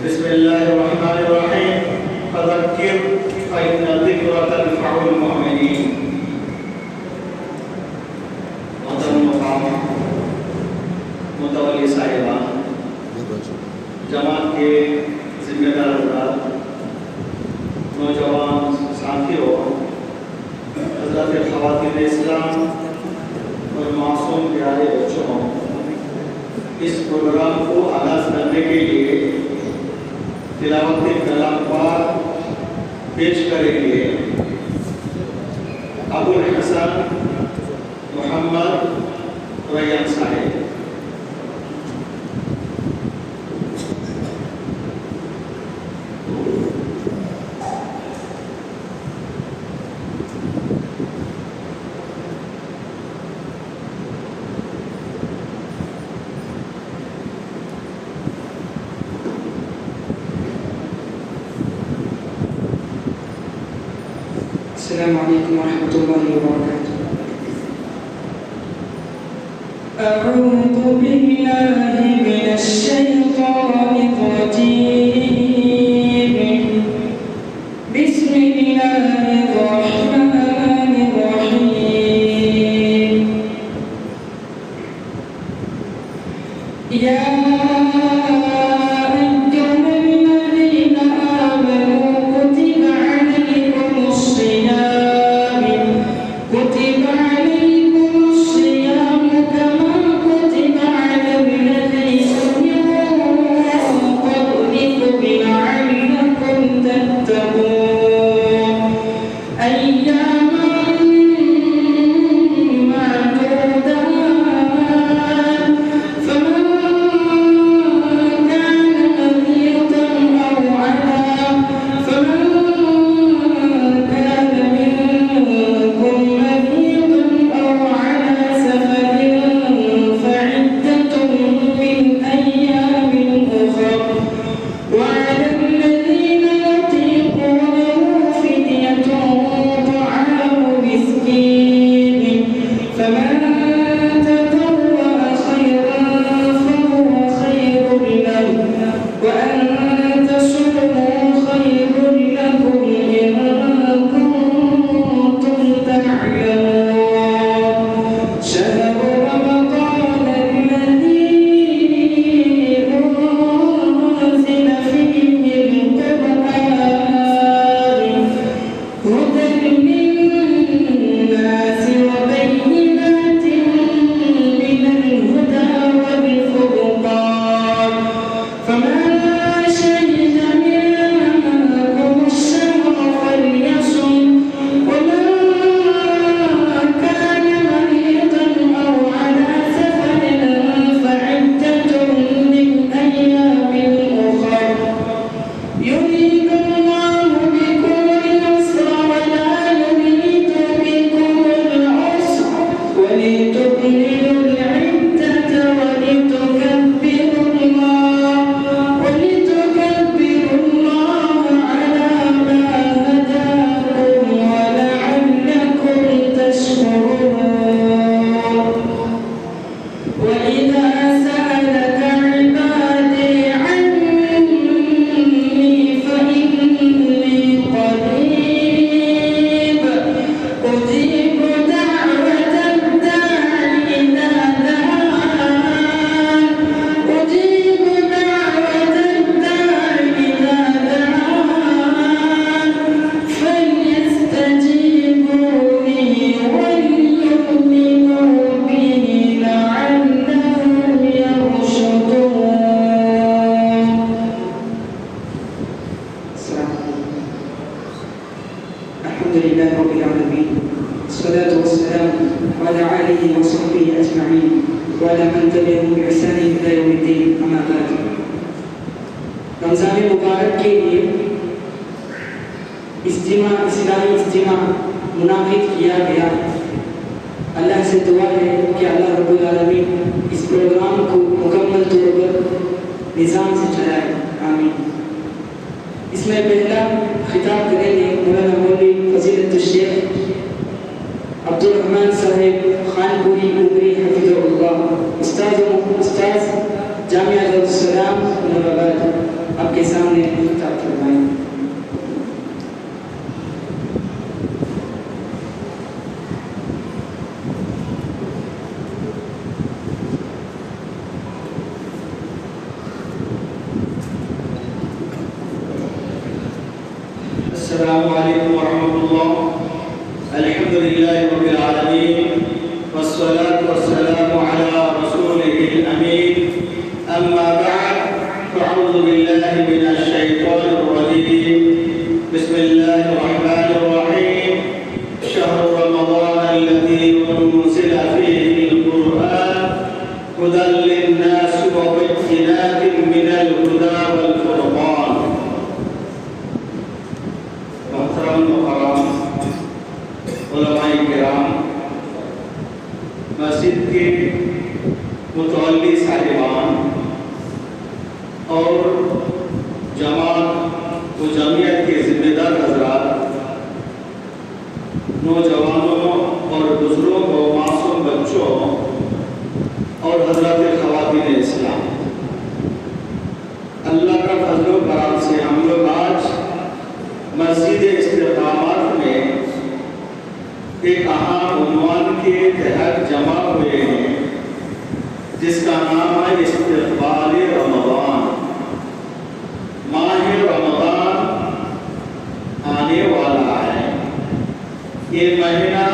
بسم الله الرحمن الرحيم. فذكر فإن الذكرى تنفع المؤمنين. محترم مقام متولی صاحبہ، جماعت کے ذمہ دار حضرات، نوجوان ساتھیوں، حضرات خواتین اسلام اور معصوم پیارے بچوں، اس پروگرام کو آغاز کرنے کے لیے تلاوت کلام پاک پیش کریں گے ابو الحسن محمد ریان صاحب۔ السلام عليكم ورحمة الله وبركاته. أعوذ بالله من الشيطان الرجيم. بسم الله الرحمن الرحيم. يا رمضان مبارک کے لیے اسلامی اجتماع منعقد کیا گیا۔ اللہ سے دعا ہے کہ اللہ رب العالمین اس پروگرام کو مکمل طور پر نظام سے چلائے، آمین۔ اس میں پہلا خطاب کریں گے مولانا مولوی فضیلت الشیخ عبدالرحمن صاحب خانپوری عمری حفظ اللہ، استاذ جامعہ دارالسلام نور آباد، آپ کے سامنے السلام علیکم ورحمۃ اللہ۔ الحمد للہ رب العالمین والصلاة والسلام علی رسولہ الامین، اما بعد فاعوذ باللہ من الشیطان الرجیم، بسم اللہ الرحمن الرحیم۔ شہر رمضان الذی انزل فیہ القرآن هدى للناس وبينات من الهدى والفرقان۔ محترم مقرم علماء کرام، مسجد کے متولی صاحبان اور جماعت و جمعیت کے ذمہ دار حضرات، نوجوانوں اور بزرگوں، معصوم بچوں اور حضرات خواتین اسلام، اللہ کا فضل و کرم سے ہم لوگ آج مسجد استقامت میں ایک اہم عنوان کے تحت جمع ہوئے ہیں، جس کا نام ہے استقبال رمضان۔ ماہ رمضان آنے والا ہے، یہ مہینہ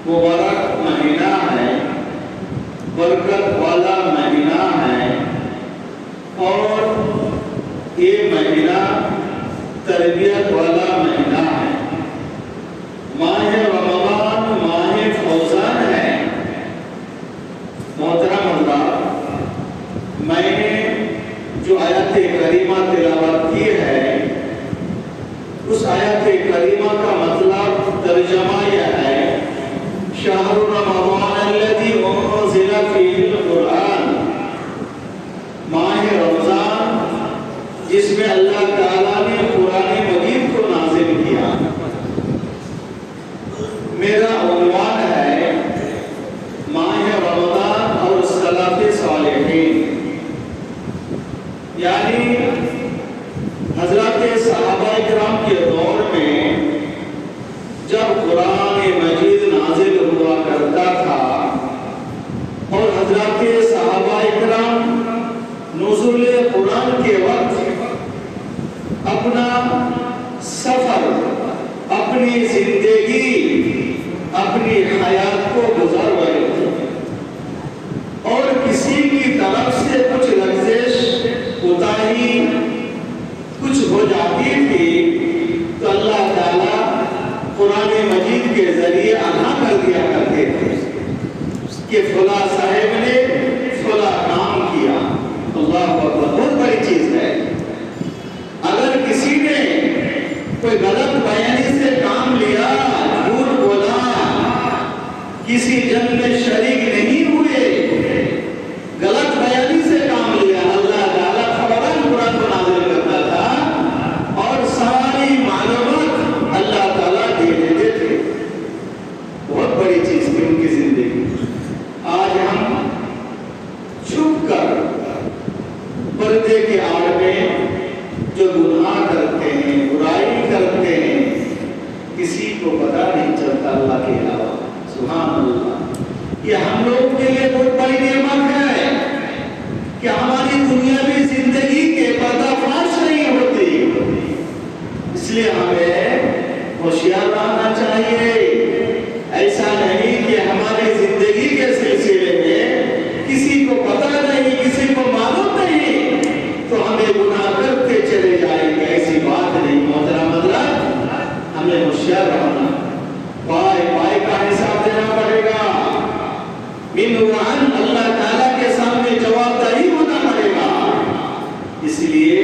مبارک مہینہ ہے، برکت والا مہینہ ہے، اور یہ مہینہ تربیت والا مہینہ ہے۔ ماہ رمضان ماہ فوزان ہے۔ محترم حضرات، میں نے جو آیت کریمہ تلاوت کی ہے، اس آیت کریمہ کا مطلب ترجمہ یہ ہے، شہر رمضان الذی انزل فیہ القرآن، ماہ رمضان جس میں اللہ تعالیٰ نے قرآن مجید کو نازل کیا۔ میرا عنوان ہے ماہ رمضان اور سلف صالحین، یعنی حضرات صحابہ کرام کے دور میں جب قرآن مجید نازل ہوا کرتا تھا اور حضرات صحابہ کرام نزول قرآن کے وقت اپنا سفر، اپنی زندگی، اپنی حیات کو گزار رہے تھے، اور کسی کی طرف سے کچھ لغزش، کوتاہی کچھ ہو جاتی تھی تو اللہ تعالیٰ قرآن مجید کے ذریعے آگاہ کر دیا کرتے تھے کہ فلاں صاحب نے فلاں کام کیا۔ اللہ اکبر، بہت بڑی چیز ہے۔ اگر کسی نے کوئی غلط بیانی سے کام لیا، جھوٹ بولا، کسی جنگ میں شریک نہیں ہوئے، غلط بیانی سے کام لیا، اللہ تعالیٰ فوراً قرآن کو نازل کرتا تھا اور ساری معلومات اللہ تعالیٰ دے دیتے تھے۔ بہت بڑی چیز تھی ان کی زندگی۔ آج ہم چھپ کر پردے کے آڑ میں جو گناہ کرتے ہیں، برائی کرتے ہیں، کسی کو پتہ نہیں چلتا اللہ کے علاوہ۔ سبحان اللہ، یہ ہم لوگ کے لیے بہت بڑی نعمت ہے کہ ہماری دنیاوی زندگی کے پردہ فاش نہیں ہوتی، اس لیے ہمیں ہوشیار رہنا چاہیے۔ ایسا نہیں کہ ہماری زندگی کے سلسلے میں کسی کو پتہ نہیں، کسی کو معلوم نہیں تو ہمیں گناہ کرتے چلے جائیں گے، ایسی بات نہیں۔ محترم حضرات، ہمیں ہوشیار رہنا، بائے بائے کا حساب دینا پڑے گا، من وعن اللہ تعالیٰ کے سامنے جواب دہی ہونا پڑے گا۔ اس لیے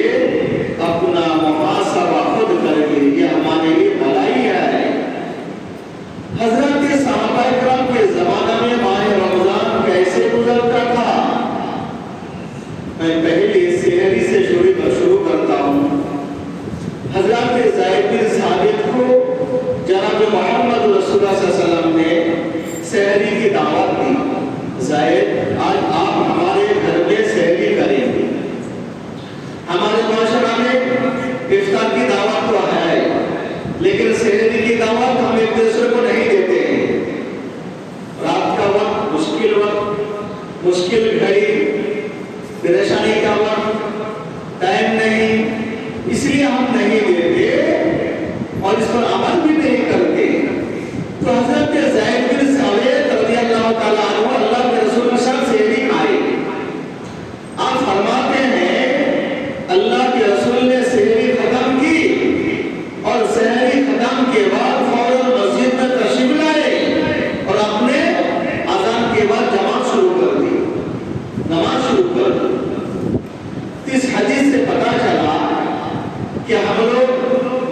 اپنا محاسبہ خود کر کے، یہ ہمارے لیے بھلائی ہے۔ حضرت صحابہ کرام کے زمانہ میں ماہ رمضان کیسے گزرتا تھا؟ میں پہلے سحری سے شروع کرتا ہوں۔ حضرت زید بن ثابت کو جناب محمد رسول اللہ صلی اللہ علیہ وسلم نے سحری کی دعوت دی۔ زید، آج آپ ہمارے گھر میں سحری کریں گے۔ ہمارے معاشرہ میں افطار کی دعوت تو ہے، لیکن سحری کی دعوت ہم ایک دوسرے کو نہیں دیتے ہیں۔ رات کا وقت، مشکل گھڑی، پریشانی کا وقت، ٹائم نہیں، اس لیے ہم نہیں دیتے۔ اس پر عمل بھی نہیں کرتے. تو حضرت زید بن ثابت رضی اللہ تعالیٰ عنہ اللہ کے رسول کے ساتھ سحری کھائے. آپ فرماتے ہیں اللہ کے رسول نے سحری ختم کی اور سحری ختم کے بعد فوراً مسجد میں تشریف لائے اور اپنے اذان کے بعد جماعت شروع کر دی, نماز شروع کر دی. اس حدیث سے پتہ چلا کہ ہم لوگ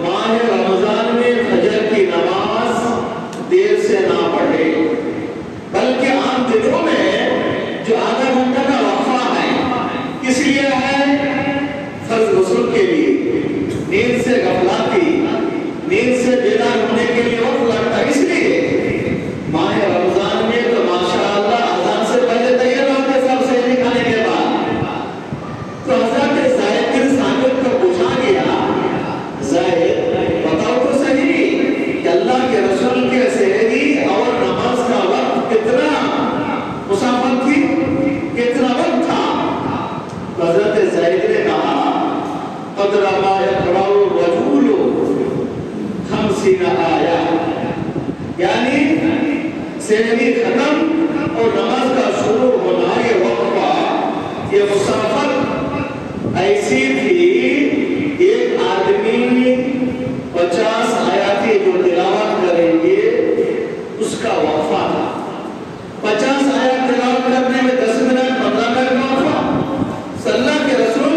ماہ رمضان میں فجر کی نماز دیر سے نہ پڑھے, بلکہ عام دنوں میں جو آدھا گھنٹہ کا وقفہ ہے کس لیے ہے؟ فرض غسل کے لیے, نیند سے غفلت کی, نیند سے بیدار ہونے کے لیے وقت لگتا ہے. اس لیے ماہ رمضان میں تو ماشاءاللہ اذان سے پہلے تیار ہوتے سب سحری کھانے کے بعد. تو حضرت زید بن ثابت کو پوچھا گیا, زید بتاؤ تو صحیح کہ اللہ کے رسول کے سحری اور نماز کا وقت کتنا مسافت تھی, کتنا وقت تھا؟ تو حضرت زید نے کہا قدر ما یقرأ الرجل 50 آیات, یعنی سحری ختم اور نماز کا شروع ہونا یہ وقفہ, یہ مسافت ایسی تھی ایک آدمی 50 آیاتی جو تلاوت کریں گے اس کا وقفہ تھا. 50 آیات تلاوت کرنے میں 10 منٹ 15 منٹ کا وقفہ. اللہ کے رسول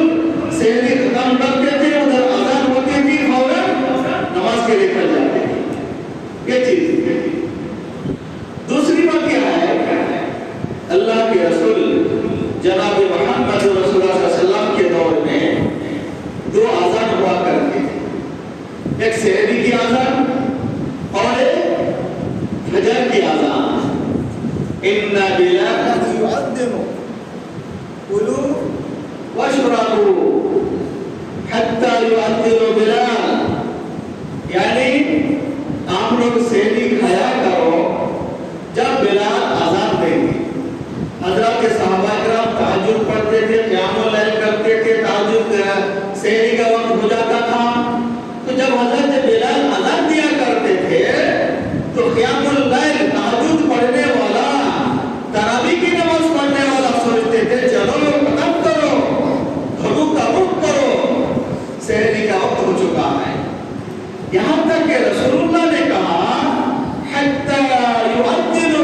سحری ختم کرتے تھے, ادھر اذان ہوتی تھی, فوراً نماز کے لیے کھڑ جاتے تھے. یہ چیز. دوسری بات کیا ہے, اللہ کے رسول جناب محمد رسول اللہ صلی اللہ علیہ وسلم کے دور میں 2 اذان ہوا کرتے تھے, ایک سحری کی اذان اور ایک فجر کی اذان. ان بلال یؤذن قلوا واشربوا حتى يؤذن بلال, یعنی آپ لوگ سحری کھایا کرو جب بلال اذان دیں گے. حضرات صحابہ کرام تہجد پڑھتے تھے, قیام اللیل کرتے تھے, تہجد سحری کا وقت ہو جاتا تھا. تو جب حضرت بلال اذان دیا کرتے تھے تو قیام اللیل تہجد پڑھنے والا, تراویح کی نماز پڑھنے والا سوچتے تھے چلو ختم کرو, گھروں کا رخ کرو, سحری کا وقت ہو چکا ہے. یہاں تک کہ رسول اللہ نے کہا حتی یؤذن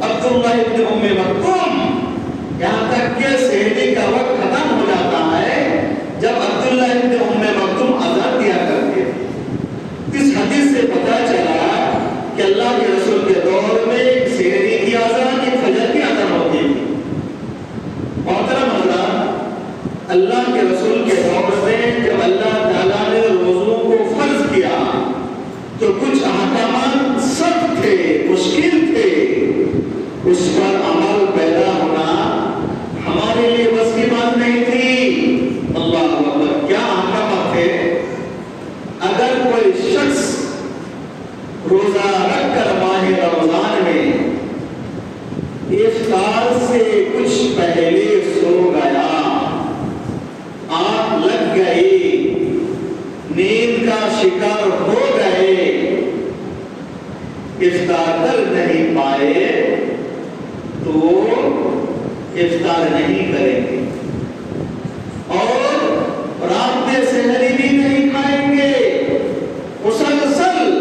عبداللہ ابن ام مکتوم, یہاں تک کہ سحری کا وقت ختم ہو جاتا ہے جب عبداللہ ابن ام مکتوم اذان دیا کرتے. اس حدیث سے پتہ چلا کہ اللہ کے رسول کے دور میں ایک سحری کی اذان, ایک فجر کی اذان ہوتی تھی. محترم حضرات, اللہ کے رسول کے دور میں جب اللہ تعالیٰ نے روزوں کو فرض کیا تو کچھ احکامات سخت تھے, مشکل تھے, اس پر عمل پیدا ہونا ہمارے لیے بس کی بات نہیں تھی. اللہ اکبر, کیا احکامات تھے؟ اگر کوئی شخص روزہ رکھ کر ماہ رمضان میں افطار سے کچھ پہلے سو گیا, آنکھ لگ گئی, نیند کا شکار ہو گئے, افطار کر نہیں پائے تو افطار نہیں کریں گے اور رات میں سحری بھی نہیں کھائیں گے. مسلسل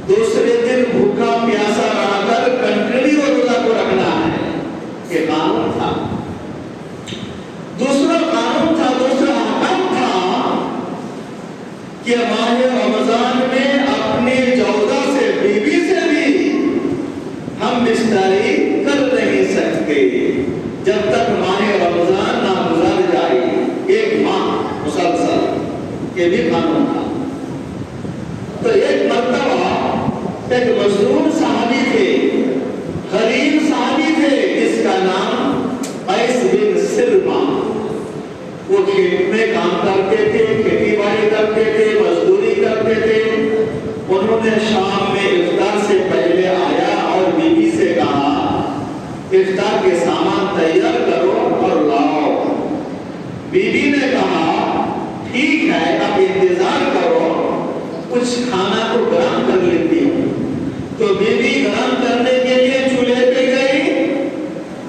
دوسرے دن بھوکا پیاسا رہ کر کنٹینیو روزہ کو رکھنا ہے. یہ قانون تھا. دوسرا قانون تھا, دوسرا احکام تھا کہ ماہ رمضان میں اپنے جوزہ سے, بیوی سے بھی ہم بستری کر نہیں سکتے جب تک ماہ رمضان نہ گزر جائے, 1 ماہ مسلسل. یہ بھی قانون تھا. تو ایک مرتبہ ایک مظلوم صحابی تھے, غریب صحابی تھے, جس کا نام قیس بن سلمہ. وہ کھیت میں کام کرتے تھے, کھیتی باڑی کرتے تھے, مزدوری کرتے تھے. انہوں نے شام میں افطار سے پہلے آیا اور بیوی سے کہا افطار کے سامان تیار کرو اور لاؤ. بیوی نے کہا ٹھیک ہے, اب انتظار کرو, کچھ کھانا کو گرم کر لیتی ہوں، تو بیوی گرم کرنے کے لیے چولہے پہ گئی،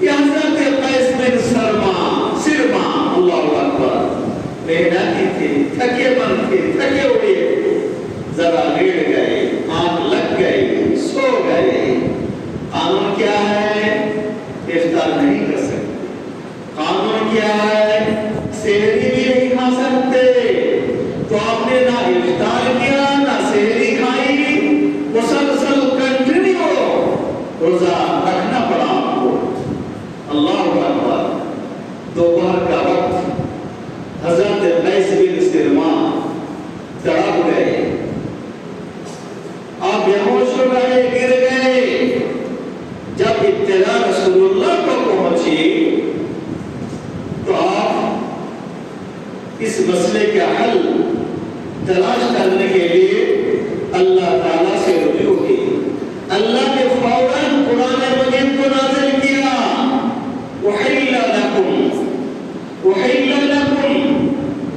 یہ حضرت قیس بن سرما اللہ اکبر محنتی تھے، تھکے من تھے، تھکے ہوئے، ذرا لیٹ گئے، آنکھ لگ گئی، سو گئے۔ قانون کیا ہے؟ افطار نہیں کر سکتے۔ قانون کیا ہے؟ سحری بھی نہیں کھا سکتے۔ تو آپ نے نہ افطار کیا نہ سحری کھائی، مسلسل کنٹینیو روزہ رکھنا پڑا آپ کو۔ اللہ اکبر۔ دوپہر کا وقت حضرت قیس بن سرما تڑپ گئے، آپ بیہوش ہو گئے، گر گئے۔ جب اطلاع رسول اللہ کو پہنچی تو آپ اس مسئلے کا حل تلاش کرنے کے لیے اللہ تعالیٰ سے رجوع کی۔ اللہ نے فوراً قرآن مجید کو نازل کیا، وَحِلَّ لَكُمْ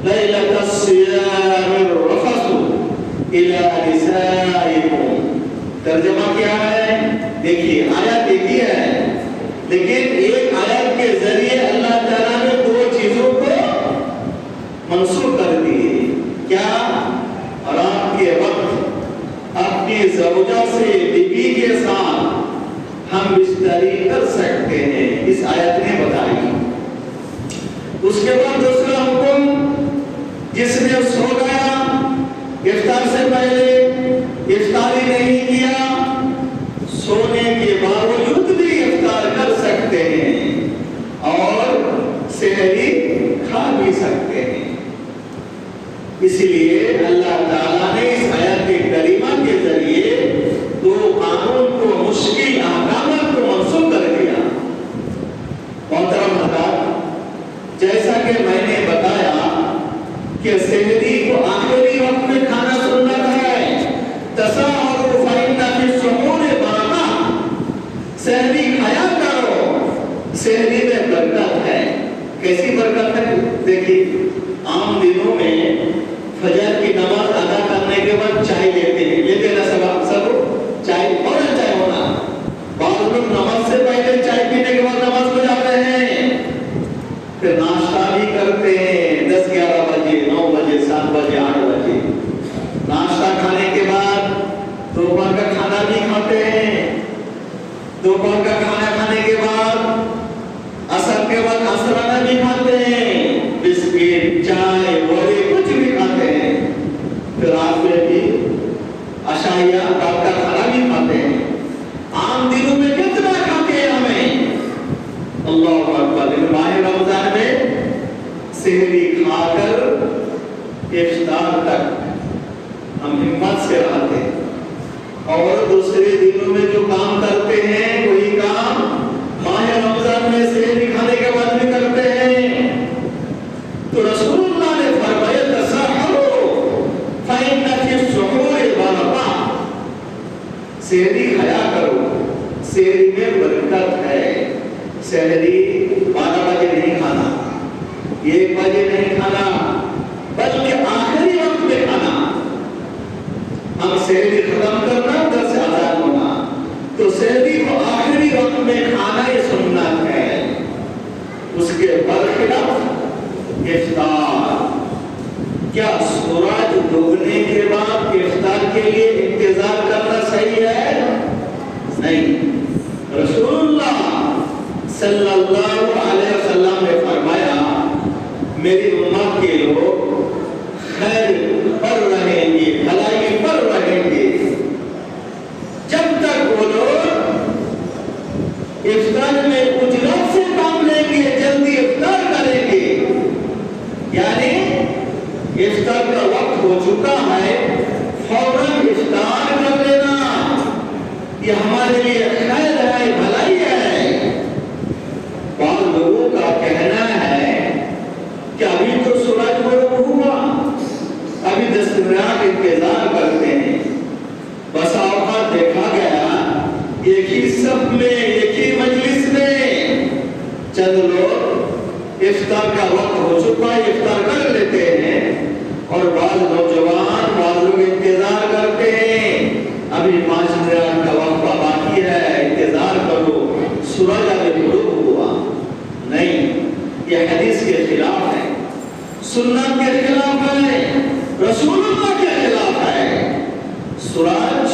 لَيْلَةَ الصِّيَامِ الرَّفَثُ إِلَىٰ نِسَائِكُمْ۔ ترجمہ کیا ہے؟ دیکھیے آیت دیکھی ہے، لیکن ایک آیت کے ذریعے اللہ تعالیٰ نے دو چیزوں کو منسوخ کر دیے۔ کیا؟ رات کے وقت اپنی زوجہ سے، بیوی کے ساتھ ہم بستری کر سکتے ہیں، اس آیت نے بتائی۔ اس کے بعد دوسرا حکم، جس نے سو گیا، افطار سے پہلے افطاری نہیں کیا، سونے کے باوجود بھی افطار کر سکتے ہیں اور سحری کھا بھی سکتے ہیں۔ اس لیے اللہ تعالیٰ نے اس آیت کریمہ کے ذریعے دو قانون کو، مشکل احکامات کو منسوخ کر دیا۔ محترم حضرات، جیسا کہ میں نے بتایا کہ سحری کو آخری وقت میں کھانا سنت ہے۔ تساہروا فإن فی السحور برکۃ، سحری کھایا کرو، سحری میں برکت ہے۔ کیسی برکت ہے؟ دیکھیے عام دنوں میں فجر کی نماز ادا کرنے کے بعد چائے لیتے ہیں، لیتے نا سب چائے، فوراً چائے ہونا۔ بعض لوگ نماز سے پہلے چائے پینے کے بعد نماز کو جاتے ہیں، پھر ناشتہ بھی کرتے ہیں 10-11 بجے، 9 بجے، 7 بجے، 8 بجے۔ ناشتہ کھانے کے بعد دوپہر کا کھانا بھی کھاتے ہیں، دوپہر کا کھانا کھانے کے بعد عصر کے بعد عصرانہ بھی کھاتے ہیں، بسکٹ، چائے، وڑے، کچھ بھی کھاتے ہیں، پھر رات میں بھی عشائیہ، رات کا کھانا بھی کھاتے ہیں۔ عام دنوں میں کتنا کھاتے ہیں ہمیں؟ اللہ اکبر۔ ماہ رمضان میں سحری کھا کر افطار تک ہم ہمت سے رہتے ہیں، اور دوسرے دنوں میں جو کام کرتے ہیں وہی کام ماہ رمضان میں سحری کھانے کے بعد بھی کرتے ہیں۔ تو رسول اللہ نے فرمایا تسحروا فإن فی السحور برکۃ، سحری کھایا کرو، سحری میں برکت ہے۔ سحری 12 بجے نہیں کھانا، 1 بجے نہیں کھانا، بلکہ آخری وقت میں کھانا۔ ہم سحری ختم کرنا، ادھر سے آزاد ہونا، تو سحری کو آخری وقت میں کھانا یہ سنت ہے۔ اس کے برخلاف افطار، کیا سورج ڈوبنے کے بعد افطار کے لیے انتظار کرنا صحیح ہے؟ نہیں۔ رسول اللہ صلی اللہ علیہ وسلم نے فرمایا میری امت کے لوگ خیر پر رہیں گے، بھلائی پر رہیں گے، جب تک وہ لوگ افطار میں اجرت سے کام لیں گے، جلدی افطار کریں گے۔ یعنی افطار کا وقت ہو چکا ہے، فوراً افطار کر لینا، یہ ہمارے لیے خیر ہے، بھلائی ہے۔ بعض لوگوں کا کہنا ہے کہ ابھی تو سورج غروب ہوا، ابھی 10 منٹ انتظار کرتے ہیں۔ بس اوقات دیکھا گیا ایک ہی صف میں، ایک ہی مجلس میں چند لوگ افطار کا وقت ہو چکا ہے، افطار کر لیتے ہیں، اور بعض نوجوان، بعض لوگ انتظار سنت کے خلاف ہے، رسول اللہ کے خلاف ہے۔ سورج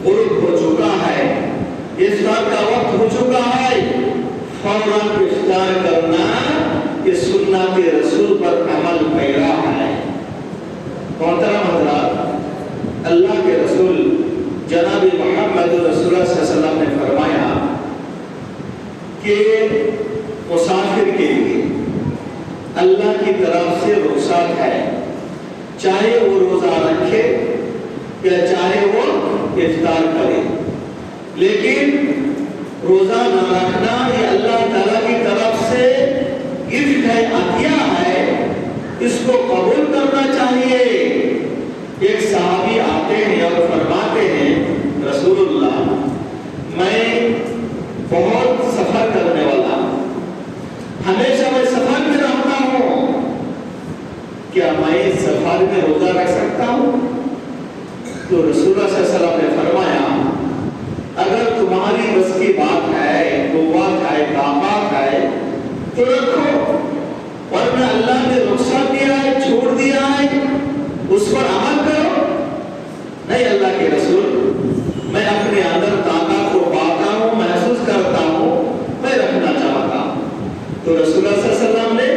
غروب ہو چکا ہے، افطار کا وقت ہو چکا ہے، فوراً افطار کرنا یہ سنت رسول پر عمل پیرا ہے۔ محترم حضرات، اللہ کے رسول جناب محمد رسول اللہ صلی اللہ علیہ وسلم نے فرمایا کہ مسافر کے لیے اللہ کی طرف سے رخصت ہے، چاہے وہ روزہ رکھے یا چاہے وہ افطار کرے، لیکن روزہ نہ رکھنا یہ اللہ تعالیٰ کی طرف سے گفٹ ہے، عطیہ ہے، اس کو قبول کرنا چاہیے۔ ایک صحابی آتے ہیں اور فرماتے ہیں رسول اللہ میں بہت سفر کرنے والا ہوں، ہمیشہ میں سفر میں رہتا ہوں، کیا میں سفر میں روزہ رکھ سکتا ہوں؟ تو رسول اللہ صلی اللہ علیہ وسلم نے فرمایا اگر تمہاری بس کی بات ہے، قوت ہے، طاقت ہے تو رکھو، ورنہ اللہ نے رخصت دیا ہے، چھوڑ دیا ہے، اس پر عمل کرو۔ نہیں اللہ کے رسول، میں اپنے اندر طاقت کو پاتا ہوں، محسوس کرتا ہوں، میں رکھنا چاہتا ہوں، تو رسول اللہ صلی اللہ علیہ وسلم نے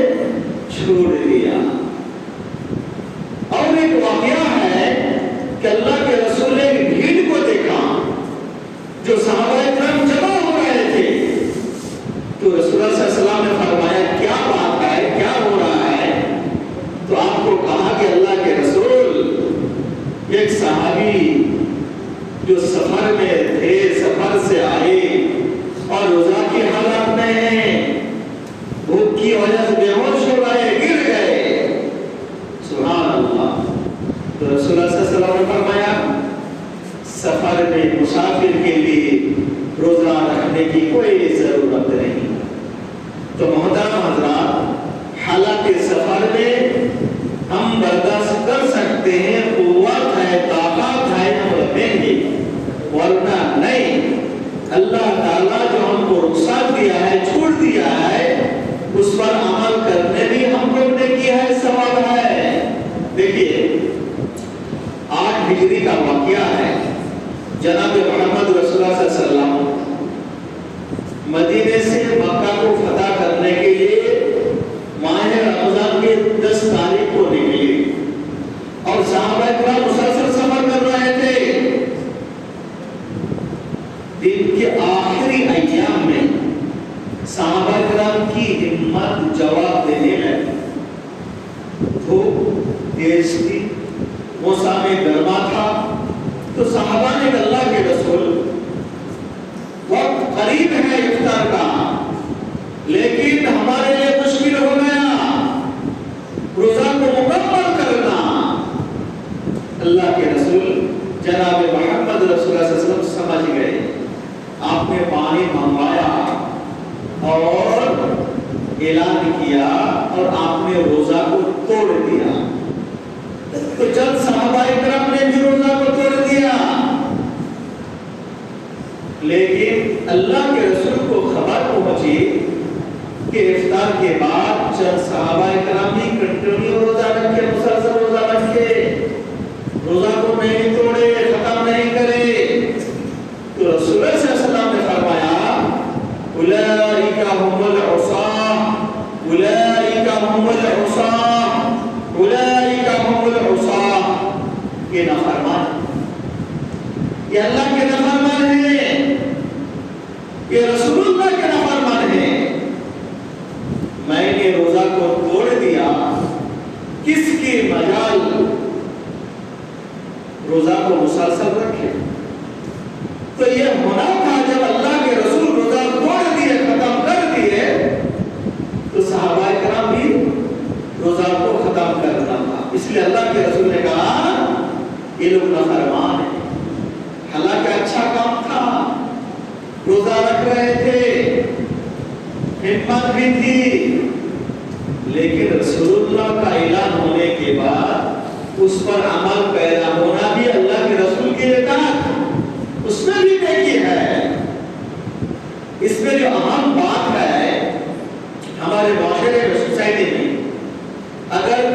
چھوڑ دیا۔ اور ایک واقعہ ہے کہ اللہ کے رسول نے ایک بھیڑ کو دیکھا جو صحابہ کرام جمع ہو رہے تھے، تو رسول اللہ صلی اللہ علیہ وسلم نے فرمایا کیا بات ہے، کیا ہو رہا ہے؟ تو آپ کو کہا کہ اللہ کے رسول ایک صحابی جو سفر میں تھے، سفر سے آئے اور روزہ کی حالت میں ہیں، بھوک کی وجہ سے بے ہوش ہو رہے، گر گئے، سبحان اللہ۔ تو رسول اللہ صلی اللہ علیہ وسلم نے فرمایا سفر میں مسافر کے لیے روزہ رکھنے کی کوئی ضرورت نہیں۔ تو محترم حضرات، حالات سفر میں ہم برداشت کر سکتے ہیں، قوت ہے، طاقت ہے، ہم رکھیں گے، ورنہ نہیں۔ اللہ تعالیٰ جو ہم کو رخصت دیا ہے، چھوڑ دیا ہے، اس پر عمل کرنے بھی ہم کو نیکی ہے، ثواب ہے۔ دیکھیے 8 ہجری کا واقعہ ہے، جناب محمد رسول اللہ صلی اللہ علیہ وسلم مدینے سے مکہ کو فتح کرنے کے لیے ماہ رمضان کے 10 تاریخ کو نکلے اور صحابہ کرام مسلسل سفر کر رہے تھے۔ دن کے آخری ایام میں صحابہ کرام کی ہمت جواب دینے لگی، دھوپ تیز تھی، موسم گرما تھا، تو صحابہ نے اللہ کے رسول وقت قریب ہے افطار کا، لیکن ہمارے لیے مشکل ہو گیا روزہ کو مکمل کرنا۔ اللہ کے رسول جناب محمد رسول اللہ صلی اللہ علیہ وسلم سمجھ گئے، آپ نے پانی منگوایا اور اعلان کیا اور آپ نے روزہ کو توڑ دیا۔ تو جب صحابہ کرام نے بھی روزہ کو توڑ دیا، لیکن اللہ کے رسول کو خبر پہنچی کہ افطار کے بعد چند صحابہ کرام بھی کنٹینیو روزہ رکھے، مسلسل روزہ رکھے، روزہ کو نہیں توڑے، ختم نہیں کرے۔ تو رسول اللہ صلی اللہ علیہ وسلم نے فرمایا اولئک هم العصاة، اولئک هم العصاة، اولئک هم العصاة، یہ نافرمان، یہ اللہ کے نافرمان ہیں، یہ رسول اللہ کے نافرمان ہیں۔ میں نے روزہ کو توڑ دیا، کس کی مجال روزہ کو مسلسل رکھے؟ تو یہ ہونا تھا جب اللہ کے رسول روزہ توڑ دیے، ختم کر دیے، تو صحابہ کرام بھی روزہ کو ختم کرنا تھا۔ اس لیے اللہ کے رسول نے کہا یہ لوگ نافرمان ہیں، حالانکہ اچھا کام تھا، روزہ رکھ رہے تھے، ہمت بھی تھی، لیکن رسول اللہ کا اعلان ہونے کے بعد اس پر عمل پیدا ہونا بھی اللہ کے رسول کی اطاعت، اس میں بھی نیکی ہے۔ اس میں جو اہم بات ہے، ہمارے معاشرے میں، سوسائٹی میں اگر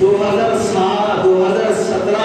2017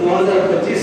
2025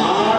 8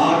8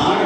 8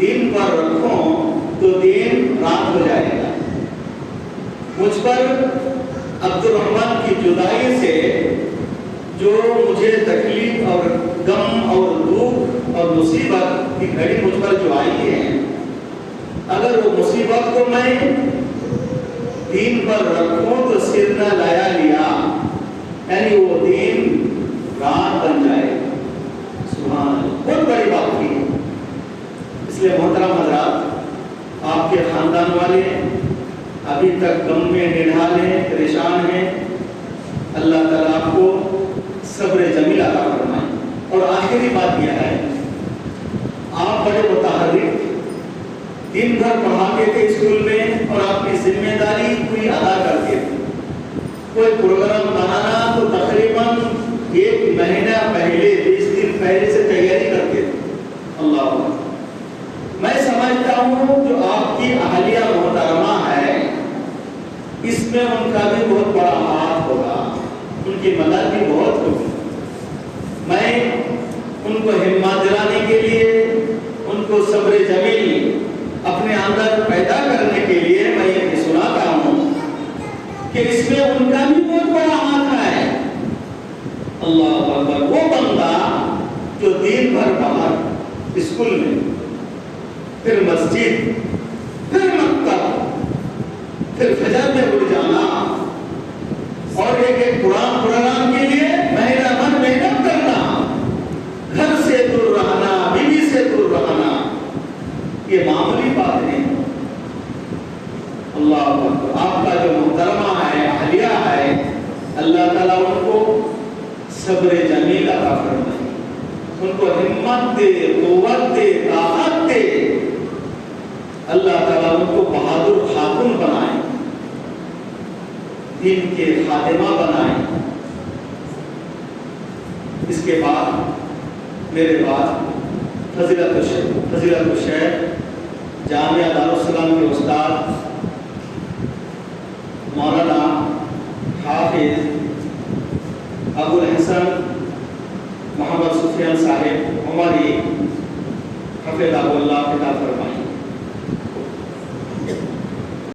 دین پر رکھوں تو دین رات ہو جائے گا. مجھ پر عبد الرحمن کی جدائی سے جو مجھے تکلیف اور غم اور دکھ اور مصیبت کی گھڑی مجھ پر جو آئی ہے، اگر وہ مصیبت کو میں دین پر رکھوں تو سر نہ لایا لیا، یعنی وہ دین رات بن جائے. سبحان اللہ، بہت بڑی بات تھی. اس لیے محترم حضرات، آپ کے خاندان والے ابھی تک غم میں نڈھال ہیں، پریشان ہیں، اللہ تعالیٰ آپ کو صبر جمیل عطا فرمائے. اور آخری بات یہ ہے، آپ بڑے متحرک، دن بھر پڑھاتے تھے اسکول میں اور اپنی ذمہ داری پوری ادا کرتے تھے. کوئی پروگرام بنانا تو تقریباً 1 مہینہ پہلے، 20 دن پہلے سے تیاری کرتے تھے. اللہ اکبر. میں سمجھتا ہوں جو آپ کی اہلیہ محترمہ ہے، اس میں ان کا بھی بہت بڑا ہاتھ ہوگا، ان کی مدد بھی بہت ہوگی. میں ان کو ہمت دلانے کے لیے، ان کو صبر جمیل اپنے اندر پیدا کرنے کے لیے میں یہ سناتا ہوں کہ اس میں ان کا بھی بہت بڑا ہاتھ ہے. اللہ اکبر. وہ بندہ جو دن بھر باہر اسکول میں، پھر مسجد، پھر مکتب، پھر فجر میں اٹھ جانا اور ایک قرآن پڑھنا کے لیے مہینہ بھر محنت کرنا، گھر سے دور رہنا، بیوی سے دور رہنا، یہ معمولی بات نہیں. اللہ اکبر. آپ کا جو محترمہ ہے، اہلیہ ہے، اللہ تعالیٰ ان کو صبر جمیل عطا فرمائے، ان کو ہمت دے، قوت دے، طاقت دے. اللہ تعالیٰ ان کو بہادر خاتون بنائے، دین کے خادمہ بنائے. اس کے بعد میرے بعد فضیلت الشیخ جامعہ دارالسلام کے استاد مولانا حافظ ابو الحسن محمد سفیان صاحب عمری حفظہ اللہ خطاب فرمائیں.